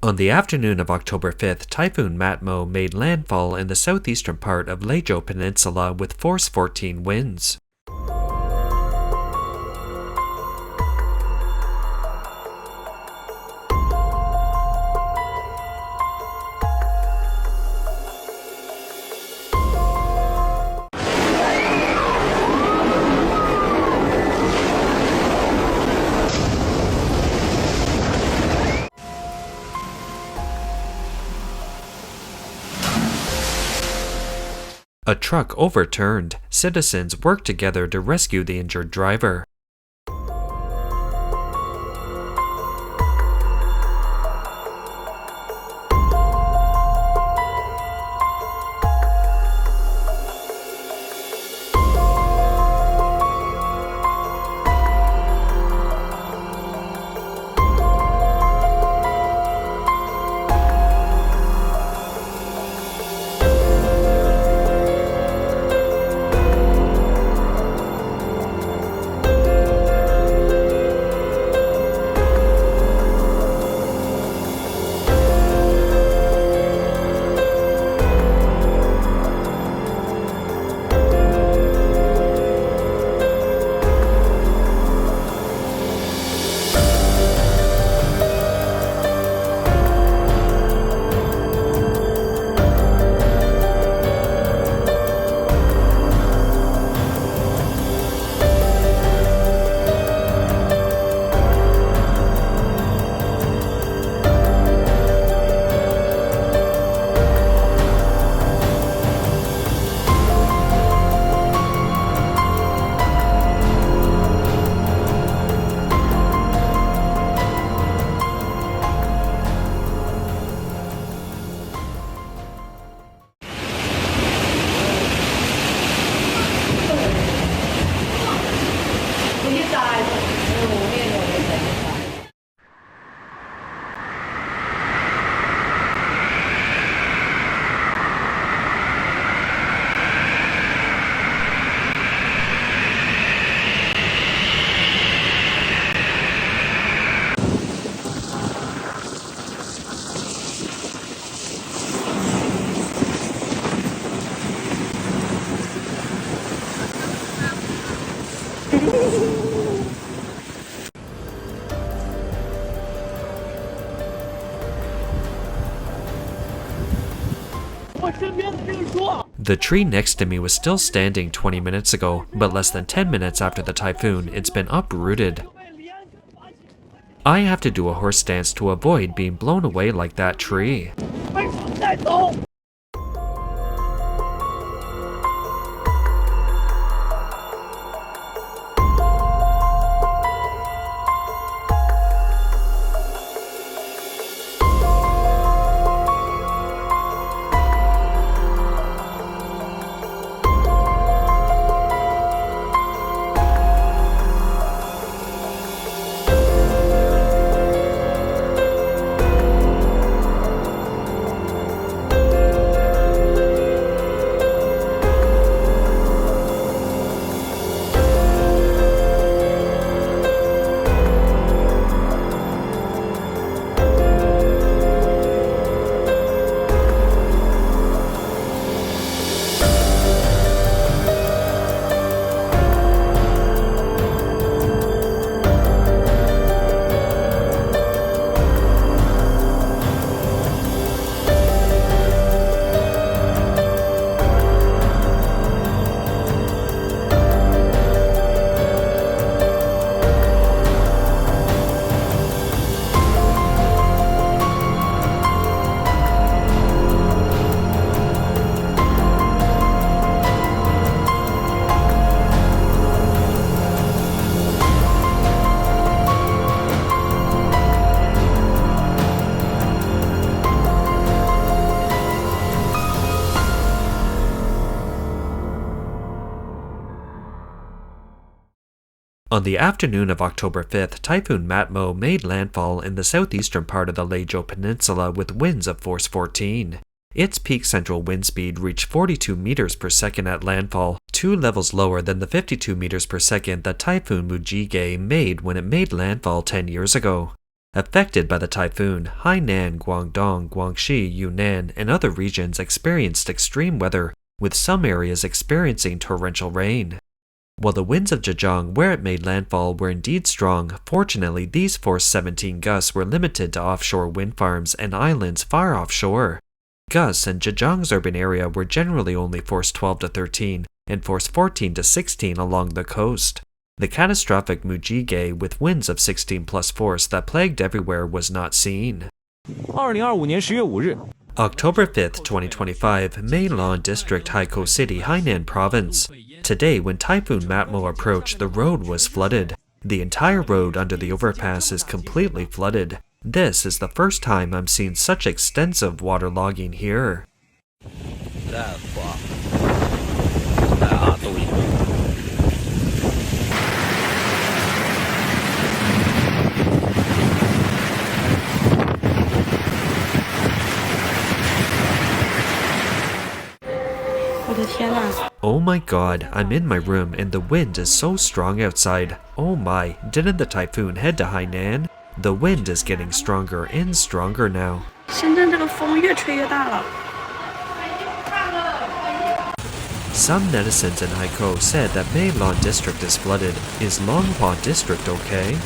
On the afternoon of October 5th, Typhoon Matmo made landfall in the southeastern part of Leizhou Peninsula with force 14 winds. A truck overturned. Citizens worked together to rescue the injured driver. The tree next to me was still standing 20 minutes ago, but less than 10 minutes after the typhoon, it's been uprooted. I have to do a horse stance to avoid being blown away like that tree. On the afternoon of October 5th, Typhoon Matmo made landfall in the southeastern part of the Leizhou Peninsula with winds of force 14. Its peak central wind speed reached 42 meters per second at landfall, 2 levels lower than the 52 meters per second that Typhoon Mujige made when it made landfall 10 years ago. Affected by the typhoon, Hainan, Guangdong, Guangxi, Yunnan, and other regions experienced extreme weather, with some areas experiencing torrential rain. While the winds of Zhanjiang, where it made landfall, were indeed strong, fortunately these force 17 gusts were limited to offshore wind farms and islands far offshore. Gusts in Zhanjiang's urban area were generally only force 12 to 13 and force 14 to 16 along the coast. The catastrophic Mujige with winds of 16 plus force that plagued everywhere was not seen. 2025年10月5日 October 5th, 2025, Meilan District, Haikou City, Hainan Province. Today, when Typhoon Matmo approached, the road was flooded. The entire road under the overpass is completely flooded. This is the first time I'm seeing such extensive waterlogging here. Oh my god, I'm in my room and the wind is so strong outside. Oh my, didn't the typhoon head to Hainan? The wind is getting stronger and stronger now. Some netizens in Haikou said that Meilan District is flooded. Is Longhua District okay?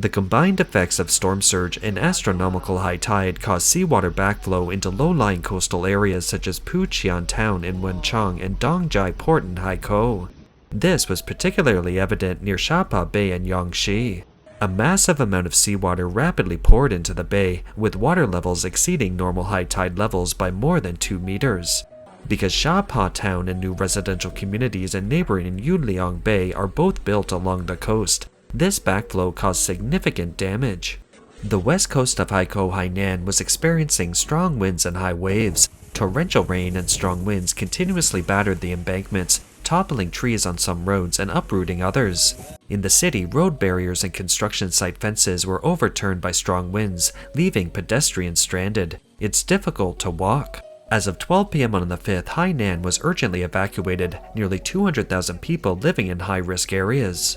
The combined effects of storm surge and astronomical high tide caused seawater backflow into low-lying coastal areas such as Puqian Town in Wenchang and Dongjai Port in Haikou. This was particularly evident near Shapa Bay and Yangshi. A massive amount of seawater rapidly poured into the bay, with water levels exceeding normal high tide levels by more than 2 meters. Because Shapa Town and new residential communities and neighboring Yuliang Bay are both built along the coast, this backflow caused significant damage. The west coast of Haikou, Hainan was experiencing strong winds and high waves. Torrential rain and strong winds continuously battered the embankments, toppling trees on some roads and uprooting others. In the city, road barriers and construction site fences were overturned by strong winds, leaving pedestrians stranded. It's difficult to walk. As of 12 p.m. on the 5th, Hainan was urgently evacuated, nearly 200,000 people living in high-risk areas.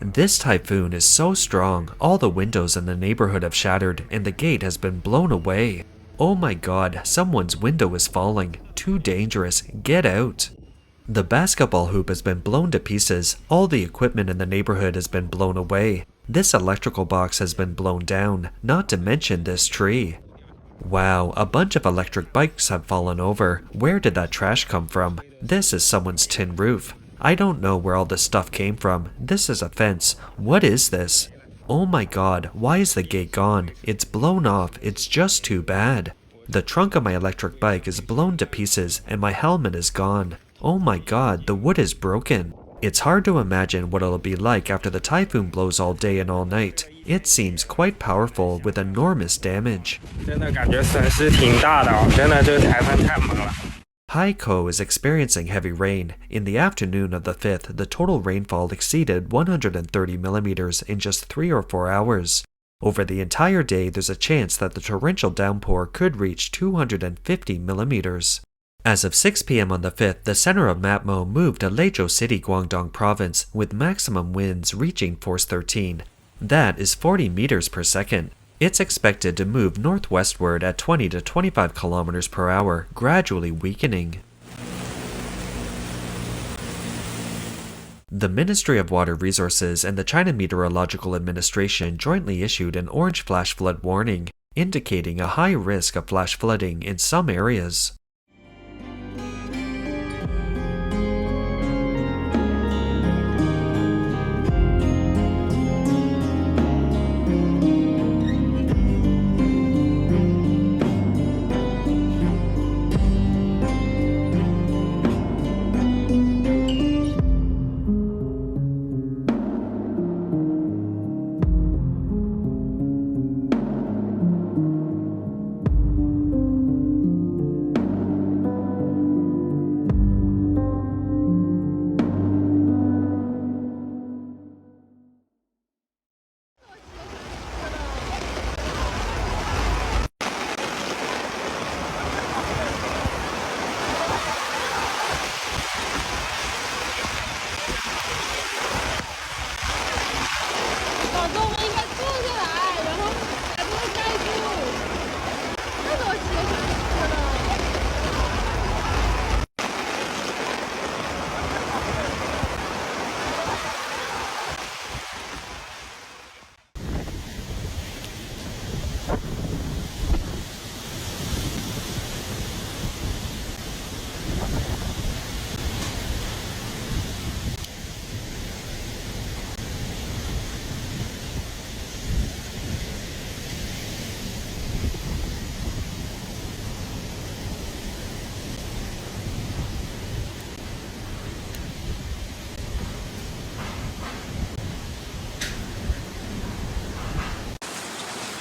This typhoon is so strong, all the windows in the neighborhood have shattered and the gate has been blown away. Oh my god, someone's window is falling. Too dangerous, get out. The basketball hoop has been blown to pieces, all the equipment in the neighborhood has been blown away. This electrical box has been blown down, not to mention this tree. Wow, a bunch of electric bikes have fallen over. Where did that trash come from? This is someone's tin roof. I don't know where all this stuff came from. This is a fence. What is this? Oh my god, why is the gate gone? It's blown off, it's just too bad. The trunk of my electric bike is blown to pieces and my helmet is gone. Oh my god, the wood is broken. It's hard to imagine what it'll be like after the typhoon blows all day and all night. It seems quite powerful with enormous damage. Haikou is experiencing heavy rain. In the afternoon of the 5th, the total rainfall exceeded 130 millimeters in just 3 or 4 hours. Over the entire day, there's a chance that the torrential downpour could reach 250 millimeters. As of 6 p.m. on the 5th, the center of Matmo moved to Leizhou City, Guangdong province, with maximum winds reaching force 13. That is 40 meters per second. It's expected to move northwestward at 20 to 25 kilometers per hour, gradually weakening. The Ministry of Water Resources and the China Meteorological Administration jointly issued an orange flash flood warning, indicating a high risk of flash flooding in some areas.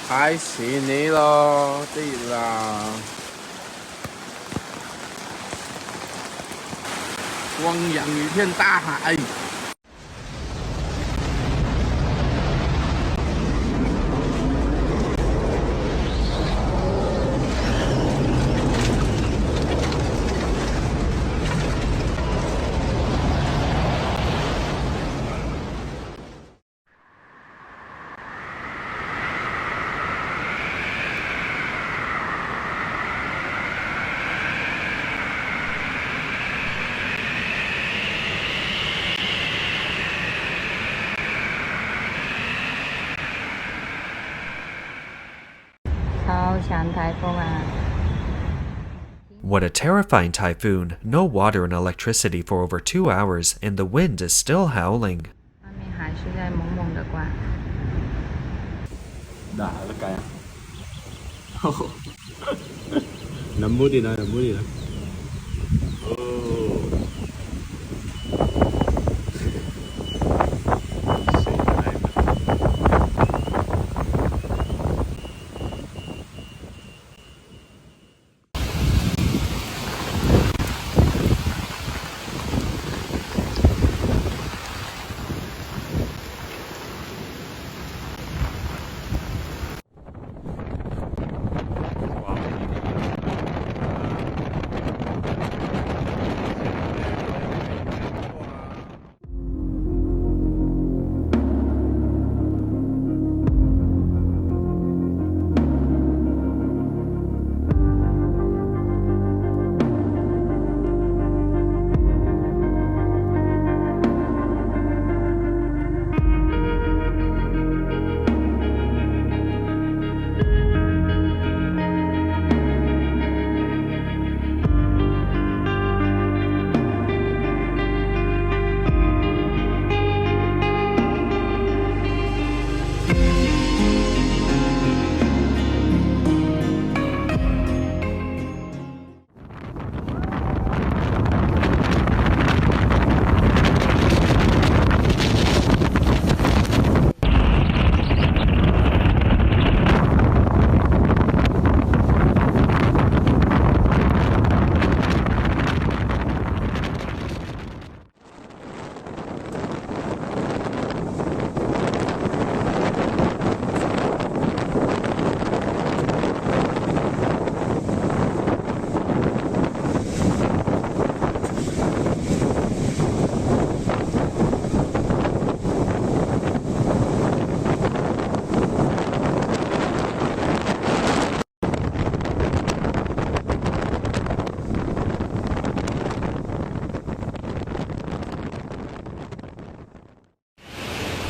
Ai xì ní lo, tí là quang dặn như thiên ta hại. What a terrifying typhoon! No water and electricity for over 2 hours, and the wind is still howling.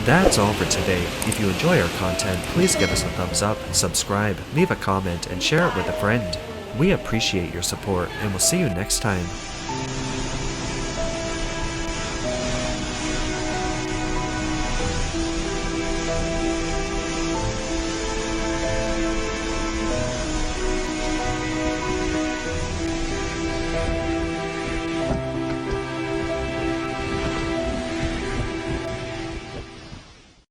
That's all for today. If you enjoy our content, please give us a thumbs up, subscribe, leave a comment, and share it with a friend. We appreciate your support, and we'll see you next time.